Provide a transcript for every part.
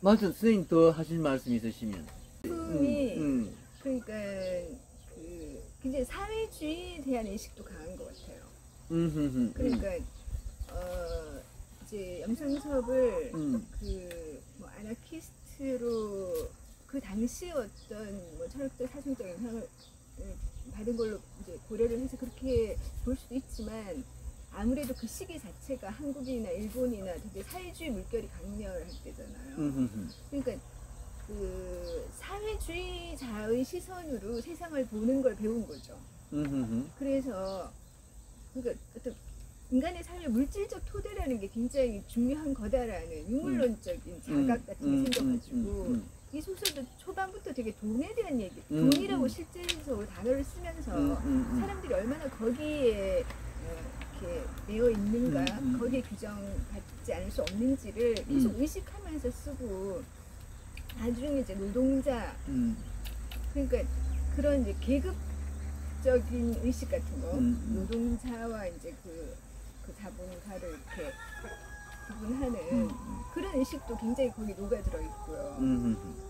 맞아. 선생님 더 하실 말씀 있으시면. 품이 그러니까 굉장히 사회주의에 대한 인식도 강한 것 같아요. 그러니까 이제 영상섭을 뭐 아나키스트로 그 당시 어떤 뭐 철학적 사상적 영향을 받은 걸로 이제 고려를 해서 그렇게 볼 수도 있지만 아무래도 그 시기 자체가 한국이나 일본이나 되게 사회주의 물결이 강렬할 때잖아요. 그러니까 그 사회주의자의 시선으로 세상을 보는 걸 배운 거죠. 그래서 그러니까 어떤 인간의 삶의 물질적 토대라는 게 굉장히 중요한 거다라는 유물론적인 자각 같은 게 생겨가지고 이 소설도 초반부터 되게 돈에 대한 얘기, 돈이라고 실제적으로 단어를 쓰면서 사람들이 얼마나 거기에 이렇게 매여 있는가, 거기에 규정받지 않을 수 없는지를 계속 의식하면서 쓰고 나중에 이제 노동자, 그러니까 그런 이제 계급적인 의식 같은 거, 노동자와 이제 그 자본가를 이렇게 구분하는 그런 의식도 굉장히 거기 녹아들어 있고요.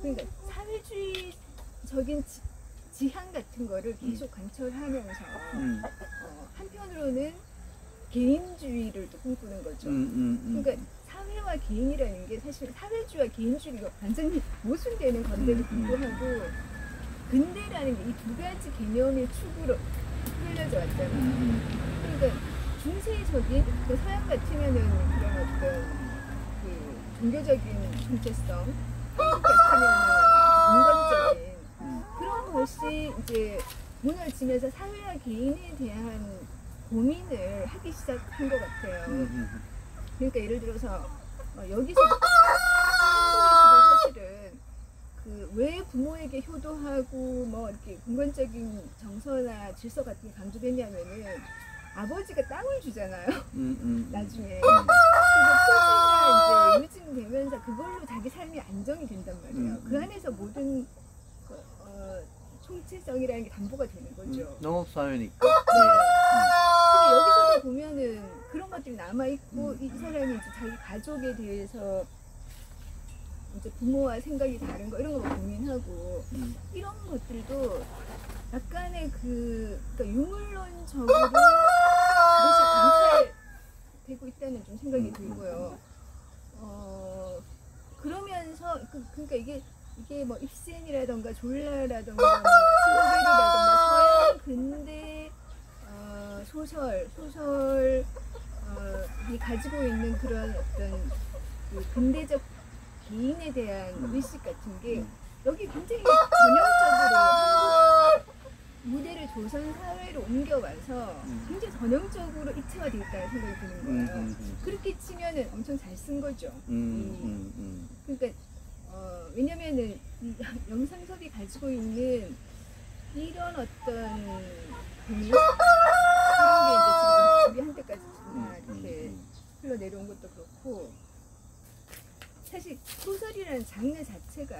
그러니까 사회주의적인 지향 같은 거를 계속 관철하면서 한편으로는 개인주의를 또 꿈꾸는 거죠. 그러니까 사회와 개인이라는 게 사실 사회주의와 개인주의가 완전히 모순되는 건데도 불구하고 근대라는 게 이 두 가지 개념의 축으로 흘려져 왔잖아요. 그러니까 중세적인 그 서양 같으면은 그런 어떤 그 종교적인 정체성, 한국 같으면은 인간적인 그런 것이 이제 무너지면서 사회와 개인에 대한 고민을 하기 시작한 것 같아요. 그러니까 예를 들어서 여기서도 사실은 그 왜 부모에게 효도하고 뭐 이렇게 근본적인 정서나 질서 같은 게 강조됐냐면은 아버지가 땅을 주잖아요. 나중에. 그래서 토지가 이제 유증되면서 그걸로 자기 삶이 안정이 된단 말이에요. 그 안에서 모든 총체성이라는 게 담보가 되는 거죠. 농업사회니까. 근데 여기서도 보면은 그런 것들이 남아있고 이 사람이 이제 자기 가족에 대해서 이제 부모와 생각이 다른 거 이런 거 고민하고 이런 것들도 약간의 그러니까 유물론적으로 그것이 관찰되고 있다는 좀 생각이 들고요. 그러면서 그러니까 이게 뭐 입센이라던가 졸라라던가 뭐 슬로베리라던가 서양 근대 소설이 가지고 있는 그런 어떤 그 근대적 개인에 대한 의식 같은 게 여기 굉장히 전형적으로 한국 무대를 조선 사회로 옮겨와서 굉장히 전형적으로 입체화되어 있다는 생각이 드는 거예요. 그렇게 치면은 엄청 잘 쓴 거죠. 그러니까 왜냐면은 이 영상섭이 가지고 있는 이런 어떤 분위기 그런 게 이제 지금 우리 한때까지 이렇게 흘러내려온 것도 그렇고 사실 소설이라는 장르 자체가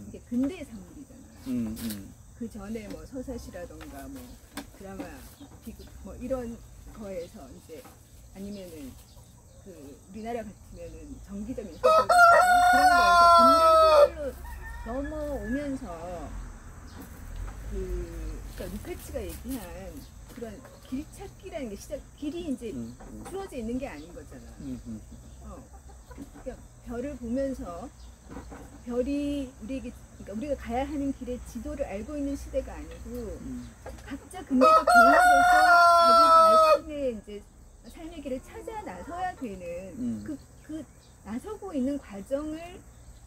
이게 근대의 산물이잖아요. 그 전에 뭐 서사시라던가 뭐 드라마, 비극 뭐 이런 거에서 이제 아니면은 그 우리나라 같으면은 정기적인 소설 그런 거에서 근대 소설로 넘어오면서 그러니까 루카치가 얘기한 그런 길 찾기라는 게 길이 이제 주어져 있는 게 아닌 거잖아. 그러니까 별을 보면서 별이 우리에게 그러니까 우리가 가야 하는 길의 지도를 알고 있는 시대가 아니고 각자 근대적 개인으로서 자기 자신의 이제 삶의 길을 찾아 나서야 되는 그 나서고 있는 과정을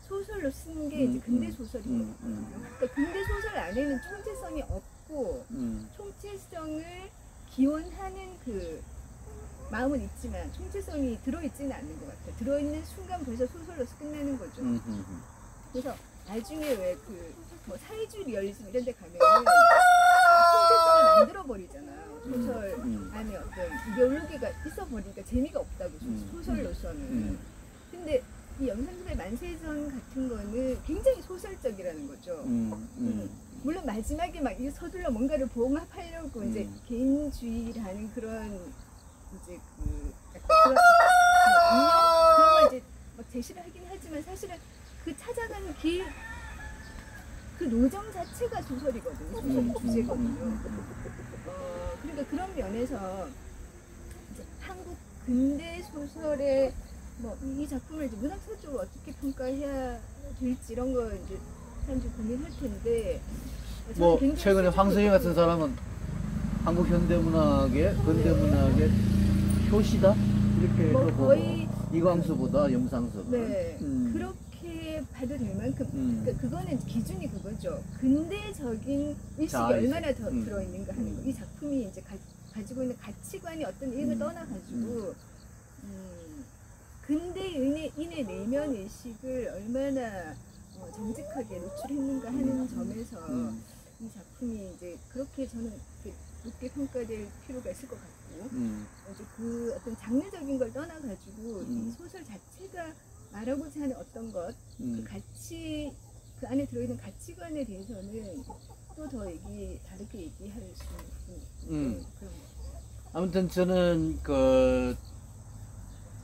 소설로 쓰는 게 이제 근대 소설이거든요. 그러니까 근대 소설 안에는 총체성이 없고 총체성을 기원하는 그 마음은 있지만 총체성이 들어있지는 않는 것 같아요. 들어있는 순간 벌써 소설로서 끝내는 거죠. 그래서 나중에 왜 뭐 사회주의 리얼리즘 이런 데 가면은 총체성을 만들어버리잖아요. 소설 안에 어떤 이데올로기가 있어버리니까 재미가 없다고 소설로서는. 근데 이 영상섭의 만세전 같은 거는 굉장히 소설적이라는 거죠. 물론 마지막에 막 이 서둘러 뭔가를 봉합하려고 이제 개인주의라는 그런 이제 그런 걸 이제 막 제시를 하긴 하지만 사실은 그 찾아가는 길, 그 노정 자체가 소설이거든요. 소설의 주제거든요. 그러니까 그런 면에서 이제 한국 근대 소설의 뭐 이 작품을 이제 문학사적으로 어떻게 평가해야 될지 이런 거 이제 사람들이 고민할 텐데 뭐 저는 굉장히 최근에 황석영 같은 수준이 사람은 한국 현대문학의 근대문학의 효시다 이렇게 뭐 보고 거의 이광수보다 염상섭. 네 그렇게 봐도 될 만큼 그러니까 그거는 기준이 그거죠. 근대적인 일식이 자, 얼마나 더 이제, 들어있는가 하는 거. 이 작품이 이제 가지고 있는 가치관이 어떤 이익을 떠나가지고 근대인의 내면 의식을 얼마나 정직하게 노출했는가 하는 점에서 이 작품이 이제 그렇게 저는 높게 평가될 필요가 있을 것 같고 이제 그 어떤 장르적인 걸 떠나가지고 이 소설 자체가 말하고자 하는 어떤 것, 그 가치, 그 안에 들어있는 가치관에 대해서는 또 더 다르게 얘기할 수 있는 그런 거. 아무튼 저는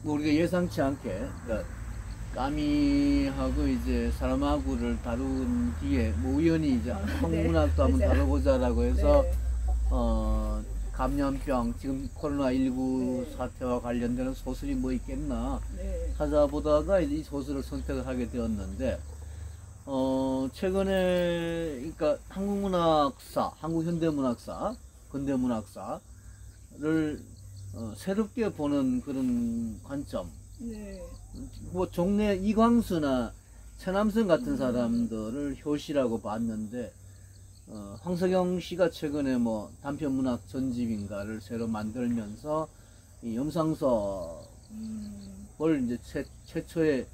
뭐 우리가 예상치 않게 까미하고 이제 사람하고를 다룬 뒤에 뭐 우연히 이제 한국문학도 한번 맞아요. 다뤄보자라고 해서 네. 감염병 지금 코로나19 네. 사태와 관련되는 소설이 뭐 있겠나 네. 찾아보다가 이제 이 소설을 선택을 하게 되었는데 최근에 그러니까 한국문학사, 한국현대문학사, 근대문학사를 새롭게 보는 그런 관점. 네. 뭐 종래 이광수나 최남선 같은 사람들을 효시라고 봤는데 황석영 씨가 최근에 뭐 단편문학 전집인가를 새로 만들면서 이 염상섭을 이제 최초의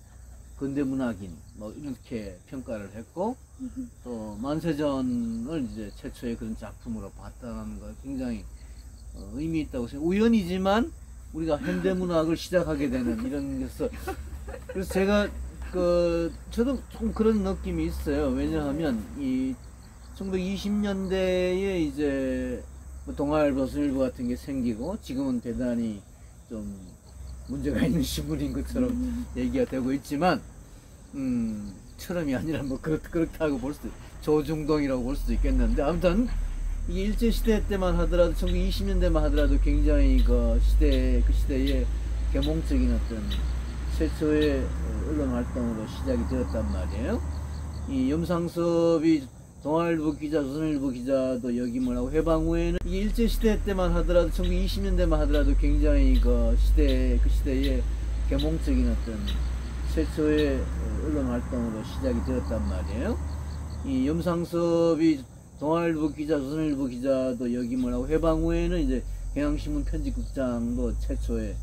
근대문학인 뭐 이렇게 평가를 했고 또 만세전을 이제 최초의 그런 작품으로 봤다는 거 굉장히 의미 있다고 생각해요. 우연이지만 우리가 현대문학을 시작하게 되는 이런 것을 그래서 제가 저도 조금 그런 느낌이 있어요. 왜냐하면 이 1920년대에 이제 뭐 동아일보, 조선일보 같은 게 생기고 지금은 대단히 좀 문제가 있는 신문인 것처럼 얘기가 되고 있지만 처럼이 아니라 뭐 그렇다고 볼 수도 조중동이라고 볼 수도 있겠는데 아무튼 이게 일제시대 때만 하더라도 1920년대만 하더라도 굉장히 그 시대의 계몽적인 어떤 최초의 언론 활동으로 시작이 되었단 말이에요. 이 염상섭이 동아일보 기자, 조선일보 기자도 역임을 하고 해방 후에는 이게 일제시대 때만 하더라도 1920년대만 하더라도 굉장히 그 시대의 계몽적인 어떤 최초의 언론 활동으로 시작이 되었단 말이에요. 이 염상섭이 동아일보 기자, 조선일보 기자도 역임을 하고 해방 후에는 이제 경향신문 편집국장도 최초의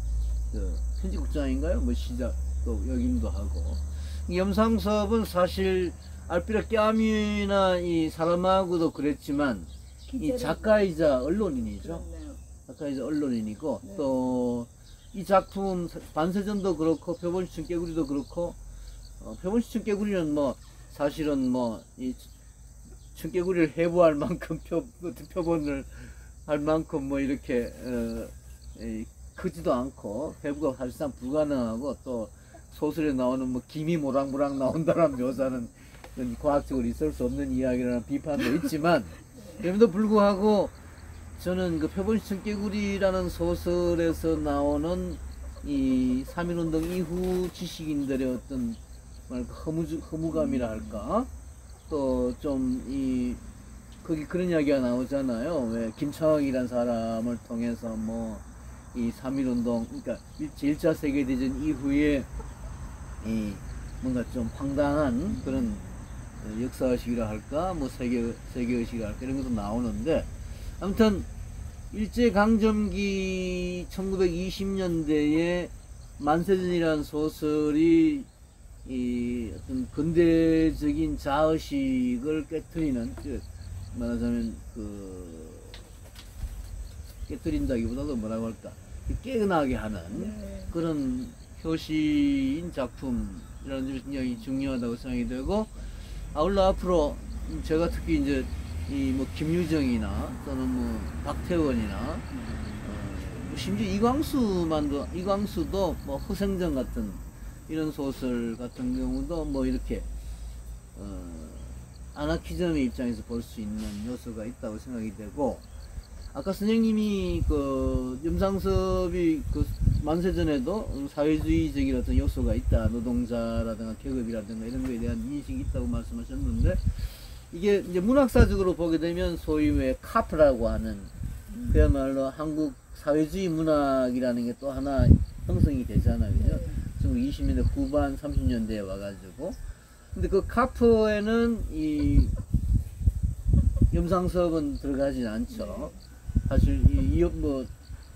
편집국장인가요? 뭐 시작도 역임도 하고 이 염상섭은 사실 알피라 까미나 이 사람하고도 그랬지만 이 작가이자 언론인이죠. 그렇네요. 작가이자 언론인이고 네. 또 이 작품 반세전도 그렇고 표본시청 깨구리도 그렇고 표본시청 깨구리는 뭐 사실은 뭐 이 청개구리를 해부할 만큼 표본을 할 만큼 뭐 이렇게 크지도 않고 해부가 사실상 불가능하고 또 소설에 나오는 뭐 김이 모락모락 나온다는 묘사는 과학적으로 있을 수 없는 이야기라는 비판도 있지만 그럼에도 불구하고 저는 그 표본시청 깨구리라는 소설에서 나오는 이 3.1운동 이후 지식인들의 어떤 허무감이라 할까 또 좀 거기 그런 이야기가 나오잖아요. 왜 김창학이라는 사람을 통해서 뭐 이 3.1운동 그러니까 제1차 세계대전 이후에 이 뭔가 좀 황당한 그런 역사의식이라 할까 뭐 세계의식이라 할까 이런 것도 나오는데 아무튼 일제강점기 1920년대에 만세전이라는 소설이 이 어떤 근대적인 자의식을 깨트리는 말하자면 깨트린다기보다도 뭐라고 할까 깨어나게 하는 네. 그런 효시인 작품이라는 점이 굉장히 중요하다고 생각이 되고 아울러 앞으로 제가 특히 이제 이 뭐 김유정이나 또는 뭐 박태원이나 뭐 심지어 이광수도 뭐 허생전 같은 이런 소설 같은 경우도 뭐 이렇게 아나키즘의 입장에서 볼 수 있는 요소가 있다고 생각이 되고, 아까 선생님이 그 염상섭이 그 만세전에도 사회주의적인 어떤 요소가 있다, 노동자라든가 계급이라든가 이런 거에 대한 인식이 있다고 말씀하셨는데, 이게 이제 문학사적으로 보게 되면 소위의 카프라고 하는 그야말로 한국 사회주의 문학이라는 게 또 하나 형성이 되잖아요. 그죠? 1920년대 후반 30년대에 와가지고. 근데 그 카프에는 이 염상섭은 들어가진 않죠. 사실 뭐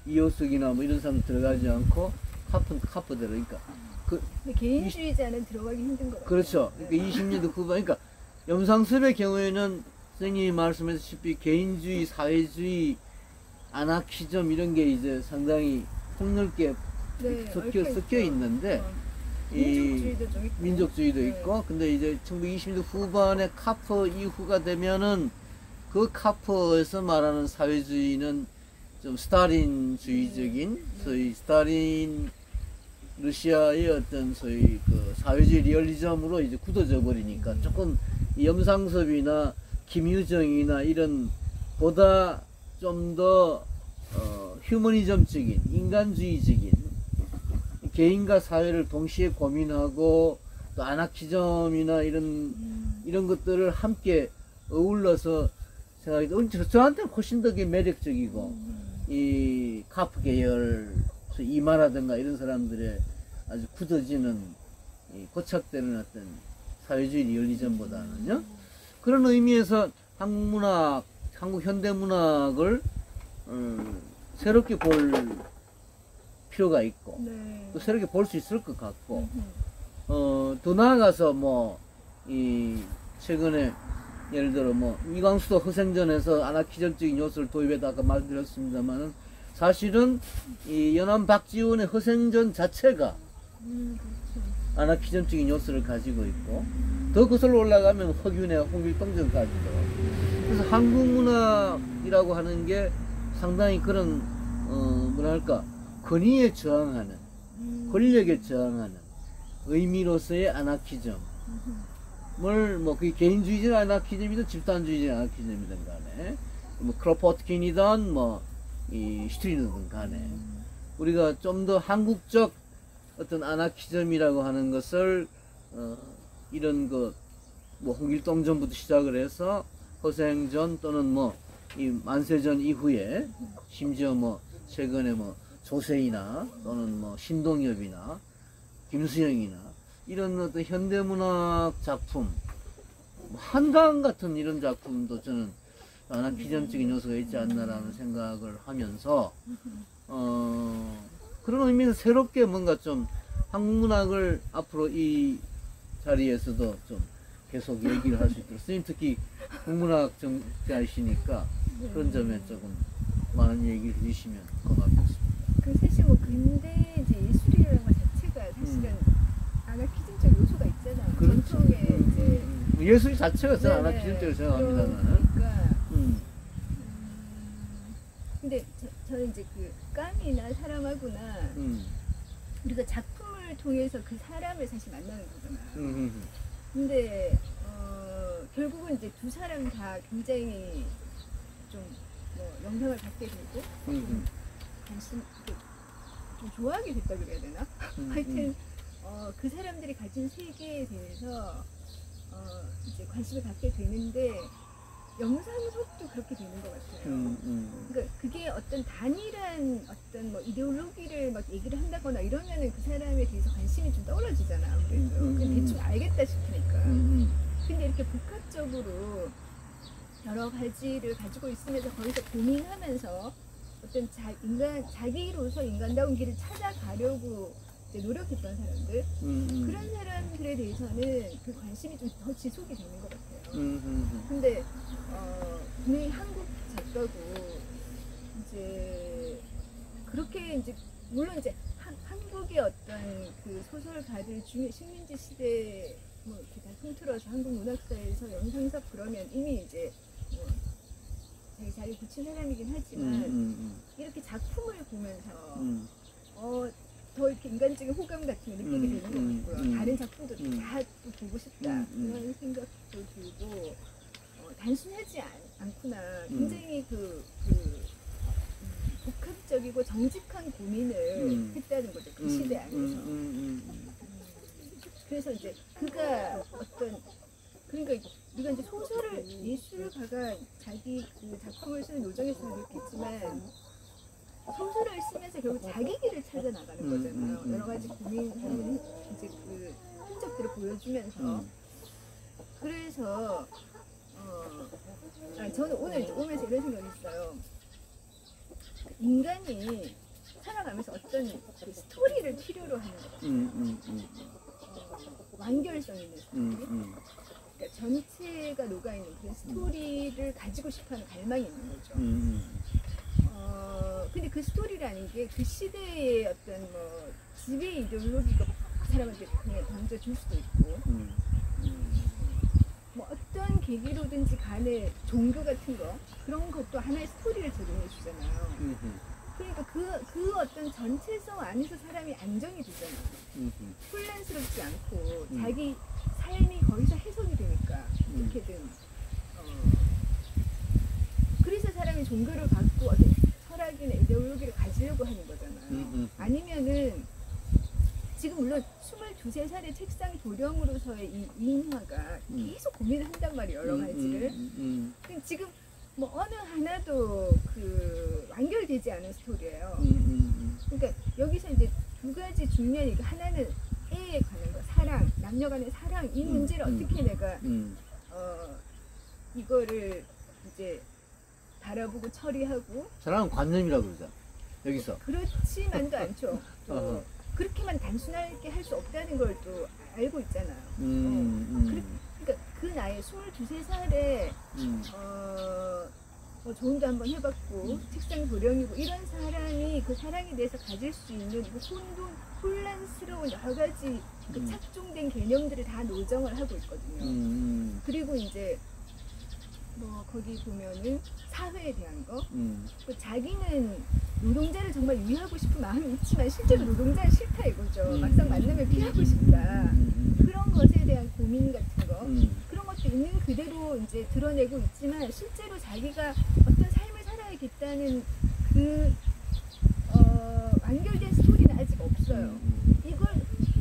이호석이나 뭐 이런 사람 들어가지 않고 카프는 카프대로. 그러니까 그 개인주의자는 들어가기 힘든 거 같아요. 그렇죠. 그러니까 20년대 후반. 그러니까 염상섭의 경우에는 선생님이 말씀하셨다시피 개인주의, 사회주의, 아나키즘 이런 게 이제 상당히 폭넓게 섞여 있는데, 민족주의도 좀 있고. 민족주의도 있고, 근데 이제 1920년대 후반에 카프 이후가 되면은 그 카프에서 말하는 사회주의는 좀 스탈린주의적인, 소위 스탈린 러시아의 어떤 소위 그 사회주의 리얼리즘으로 이제 굳어져 버리니까 조금 이 염상섭이나 김유정이나 이런 보다 좀 더 휴머니즘적인, 인간주의적인, 개인과 사회를 동시에 고민하고 또 아나키즘이나 이런 것들을 함께 어울러서 생각이 저한테는 훨씬 더 매력적이고, 이 카프 계열 이마라든가 이런 사람들의 아주 굳어지는 고착되는 어떤 사회주의 리얼리즘보다는요, 그런 의미에서 한국 문학, 한국 현대문학을 새롭게 볼 필요가 있고, 또 새롭게 볼 수 있을 것 같고, 더 나아가서 최근에 예를 들어 이광수도 허생전에서 아나키즘적인 요소를 도입했다 아까 말씀드렸습니다만은, 사실은 이 연암 박지원의 허생전 자체가 아나키즘적인 요소를 가지고 있고, 더 거슬러 올라가면 허균의 홍길동전까지도. 그래서 한국 문학이라고 하는 게 상당히 그런 뭐랄까 권위에 저항하는, 권력에 저항하는 의미로서의 아나키즘을 그게 개인주의적 아나키즘이든 집단주의적 아나키즘이든 간에, 크로포트킨이든 이 슈트리든 간에 우리가 좀 더 한국적 어떤 아나키즘이라고 하는 것을 이런 홍길동전부터 시작을 해서 허생전 또는 이 만세전 이후에 심지어 최근에 조세이나 또는 신동엽이나 김수영이나 이런 어떤 현대문학 작품, 한강 같은 이런 작품도 저는 아나키즘적인 요소가 있지 않나라는 생각을 하면서, 그런 의미에서 새롭게 뭔가 좀 한국 문학을 앞으로 이 자리에서도 좀 계속 얘기를 할 수 있도록, 선생님 특히 국문학 정자이시니까 그런 점에 조금 많은 얘기를 해주시면 고맙겠습니다. 사실 근대 이제 예술이라는 것 자체가 사실은 아나키즘적 요소가 있잖아요. 그렇죠. 전통의 이제 예술 자체가 저는 아나키즘적으로 생각합니다만. 근데 저는 이제 그 깡이나 사람하고나 우리가 작품을 통해서 그 사람을 사실 만나는 거잖아요. 근데 결국은 이제 두 사람 다 굉장히 좀 영향을 받게 되고 관심 좀 좋아하게 됐다 그래야 되나? 하여튼 그 사람들이 가진 세계에 대해서 이제 관심을 갖게 되는데, 영상석도 그렇게 되는 것 같아요. 그러니까 그게 어떤 단일한 어떤 이데올로기를 얘기를 한다거나 이러면은 그 사람에 대해서 관심이 좀 떨어지잖아, 아무래도. 그냥 대충 알겠다 싶으니까. 근데 이렇게 복합적으로 여러 가지를 가지고 있으면서 거기서 고민하면서 어떤 자기로서 인간다운 길을 찾아가려고 이제 노력했던 사람들, 그런 사람들에 대해서는 그 관심이 좀 더 지속이 되는 것 같아요. 근데 분명히 한국 작가고 이제 그렇게 이제 물론 이제 한국의 어떤 그 소설가들 중에 식민지 시대 이렇게 다 통틀어서 한국 문학사에서 영상석 그러면 이미 이제 자기 자리 굳힌 사람이긴 하지만 이렇게 작품을 보면서 더 이렇게 인간적인 호감 같은 거 느끼게 되는 것 같고요. 다른 작품도 다 또 보고 싶다 그런 생각도 들고 단순하지 않구나. 굉장히 복합적이고 정직한 고민을 했다는 거죠. 그 시대 안에서. 그래서 이제 그가 그러니까 우리가 이제 소설을 예술가가 자기 그 작품을 쓰는 요정에서도 그렇겠지만 소설을 쓰면서 결국 자기 길을 찾아 나가는 거잖아요. 여러 가지 고민하는 이제 그 흔적들을 보여주면서. 그래서 저는 오늘 이제 오면서 이런 생각이 있어요. 인간이 살아가면서 어떤 그 스토리를 필요로 하는 것 같아요. 완결성 있는 스토리. 그러니까 전체가 녹아있는 그런 스토리를 가지고 싶어하는 갈망이 있는 거죠. 근데 그 스토리라는 게 그 시대의 어떤 뭐 지배 이데올로기가 사람한테 그냥 던져줄 수도 있고, 뭐 어떤 계기로든지 간에 종교 같은 거 그런 것도 하나의 스토리를 제공해 주잖아요. 그러니까 그 어떤 전체성 안에서 사람이 안정이 되잖아요. 혼란스럽지 않고 자기 삶이 거기서 해석이 되니까 어떻게든 그래서 사람이 종교를 갖고 어떤 철학이나 이데올로기를 가지려고 하는 거잖아요. 아니면은 지금 물론 22, 3살의 책상 도령으로서의 이 인화가 계속 고민을 한단 말이에요. 여러 가지를. 근데 지금 뭐 어느 하나도 그 완결되지 않은 스토리예요. 그러니까 여기서 이제 두 가지 중요한 얘기, 하나는 애에 관한 거, 사랑, 남녀 간의 사랑, 이 문제를 어떻게 내가 이거를 이제 바라보고 처리하고. 사랑은 관념이라고 그러잖아. 여기서. 그렇지만도 않죠. 또 그렇게만 단순하게 할 수 없다는 걸 또 알고 있잖아요. 그러니까 그 나이 22, 3살에 조언도 한번 해봤고 책상 도령이고 이런 사람이 그 사랑에 대해서 가질 수 있는 그 혼란스러운 여러 가지 그 착종된 개념들을 다 노정을 하고 있거든요. 그리고 이제 뭐 거기 보면은 사회에 대한 거, 자기는 노동자를 정말 위하고 싶은 마음이 있지만 실제로 노동자는 싫다 이거죠. 막상 만나면 피하고 싶다. 그런 것에 대한 고민 같은 거, 그런 것도 있는 그대로 이제 드러내고 있지만 실제로 자기가 어떤 삶을 살아야겠다는 그 완결된 스토리는 아직 없어요. 이걸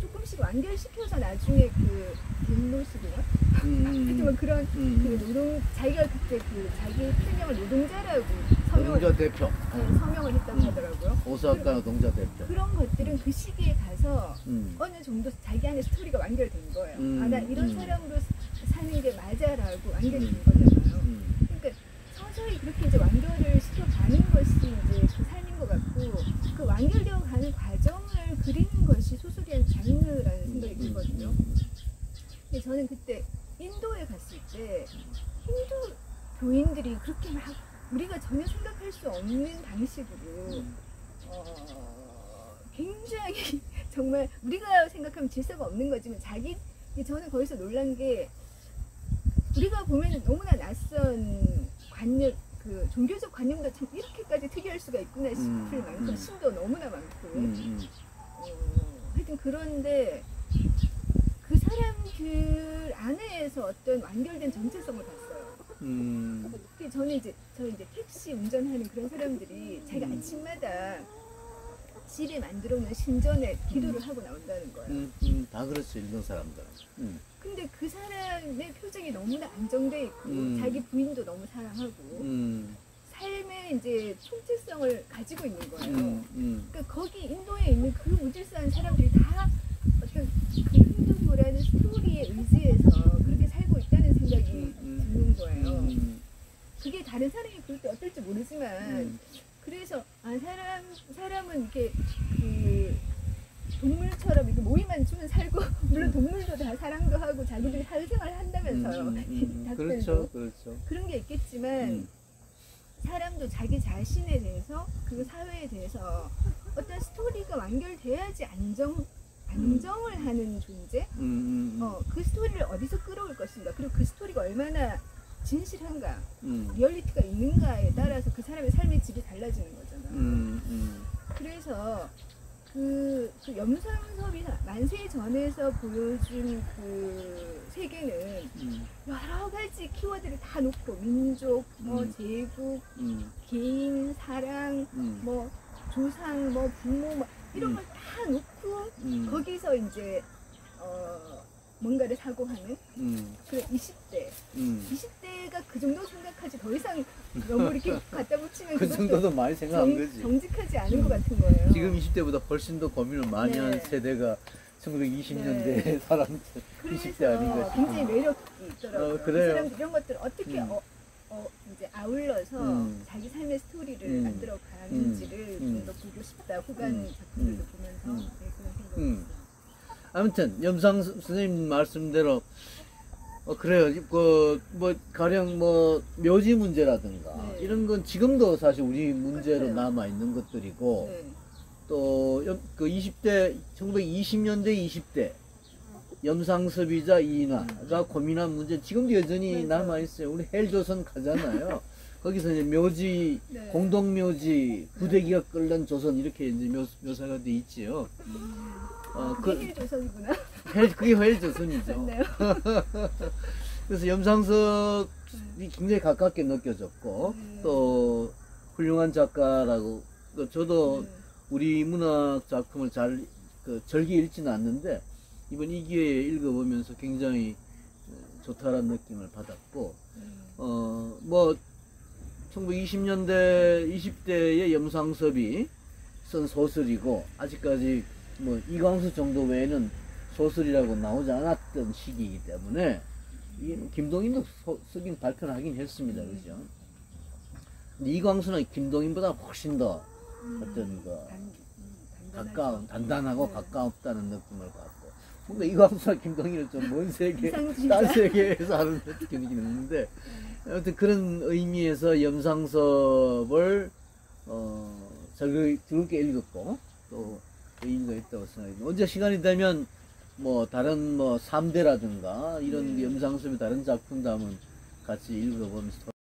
조금씩 완결시켜서 나중에 그 겟노스구나? 하여튼 뭐 그런 그 자기가 그때 그 자기의 필명을 노동자라고 노동자 대표. 서명을 했다고 하더라고요. 오사카 노동자 대표. 그런 것들은 그 시기에 가서 어느 정도 자기 안에 스토리가 완결된 거예요. 나 이런 사람으로 사는 게 맞아라고 완결된 거잖아요. 그러니까 서서히 그렇게 이제 완결을 시켜가는 것이 이제 그 삶인 것 같고, 그 완결되어 가는 과정을 그리는 것이 소설의 한 장르라는 생각이 들거든요. 근데 저는 그때 인도에 갔을 때 힌두 교인들이 그렇게 막 우리가 전혀 생각할 수 없는 방식으로 굉장히 정말 우리가 생각하면 질서가 없는 거지만 저는 거기서 놀란 게, 우리가 보면 너무나 낯선 관념, 그 종교적 관념도 참 이렇게까지 특이할 수가 있구나 싶을 만큼 신도 너무나 많고 하여튼 그런데 그 사람들 안에서 어떤 완결된 정체성을 봤어요. 저는 저 이제 택시 운전하는 그런 사람들이 자기가 아침마다 집에 만들어 놓은 신전에 기도를 하고 나온다는 거예요. 다 그렇지, 일본 사람들은. 근데 그 사람의 표정이 너무나 안정돼 있고 자기 부인도 너무 사랑하고 삶의 이제 총체성을 가지고 있는 거예요. 그러니까 거기 인도에 있는 그 무질서한 사람들이 다 어떤 그 힌두교라는 스토리에 의지해서 그렇게 살고 있다는 생각이 드는 거예요. 그게 다른 사람이 그럴 때 어떨지 모르지만, 그래서 사람은 이렇게 그 동물처럼 이렇게 모이만 주면 살고, 물론 동물도 다 사랑도 하고 자기들이 사회생활을 한다면서요. 그렇죠, 그렇죠. 그런 게 있겠지만 사람도 자기 자신에 대해서, 그 사회에 대해서 어떤 스토리가 완결돼야지 안정을 하는 존재? 그 스토리를 어디서 끌어올 것인가, 그리고 그 스토리가 얼마나 진실한가, 리얼리티가 있는가에 따라서 그 사람의 삶의 질이 달라지는 거잖아요. 그래서 그 염상섭이 만세전에서 보여준 그 세계는 여러 가지 키워드를 다 놓고 민족, 뭐 제국, 개인, 사랑, 뭐 조상, 뭐 부모, 뭐 이런 걸 다 놓고 거기서 이제 뭔가를 사고하는 그 20대. 20대가 그 정도 생각하지 더 이상 너무 이렇게 갖다 붙이면 그 정도도 많이 생각한 거지. 정직하지 않은 것 같은 거예요. 지금 20대보다 훨씬 더 고민을 많이 네. 한 세대가 1920년대 네. 사람 20대 아닌가 싶어요. 굉장히 매력이 있더라고요. 그래요. 그 사람 이런 것들 어떻게 이제 아울러서 자기 삶의 스토리를 만들어 가는지를 좀 더 보고 싶다. 후반 작품들도 보면서 네, 그런 생각이 있어요. 아무튼 염상 선생님 말씀대로 그래요. 뭐 가령 뭐 묘지 문제라든가 네. 이런 건 지금도 사실 우리 문제로 그렇죠. 남아 있는 것들이고 네. 또 그 20대 1920년대 20대 염상섭이자 이인화가 고민한 문제 지금도 여전히 맞아요. 남아 있어요. 우리 헬조선 가잖아요. 거기서 이제 묘지 네. 공동묘지 부대기가 끓는 조선 이렇게 이제 묘사가 돼 있지요. 그게 조선이구나. 그게 헬조선이죠. 맞네요. 그래서 염상섭이 굉장히 가깝게 느껴졌고 또 훌륭한 작가라고 저도 우리 문학 작품을 잘 절기 읽지는 않는데 이번 이 기회에 읽어보면서 굉장히 좋다라는 느낌을 받았고 뭐 1920년대 20대의 염상섭이 쓴 소설이고 아직까지 뭐 이광수 정도 외에는 소설이라고 나오지 않았던 시기이기 때문에 김동인도 쓰긴 발표를 하긴 했습니다. 그죠? 근데 이광수는 김동인보다 훨씬 더 어떤 단단하고 가까웠다는 느낌을 받고 뭔가 이광수와 김동인은 좀 먼 세계, 딴 세계에서 하는 느낌이 있는데 아무튼 그런 의미에서 염상섭을 즐겁게 읽었고 또 의미가 있다고 생각합니다. 언제 시간이 되면 뭐 다른 뭐 3대라든가 이런 염상섭의 다른 작품도 한번 같이 읽어보면서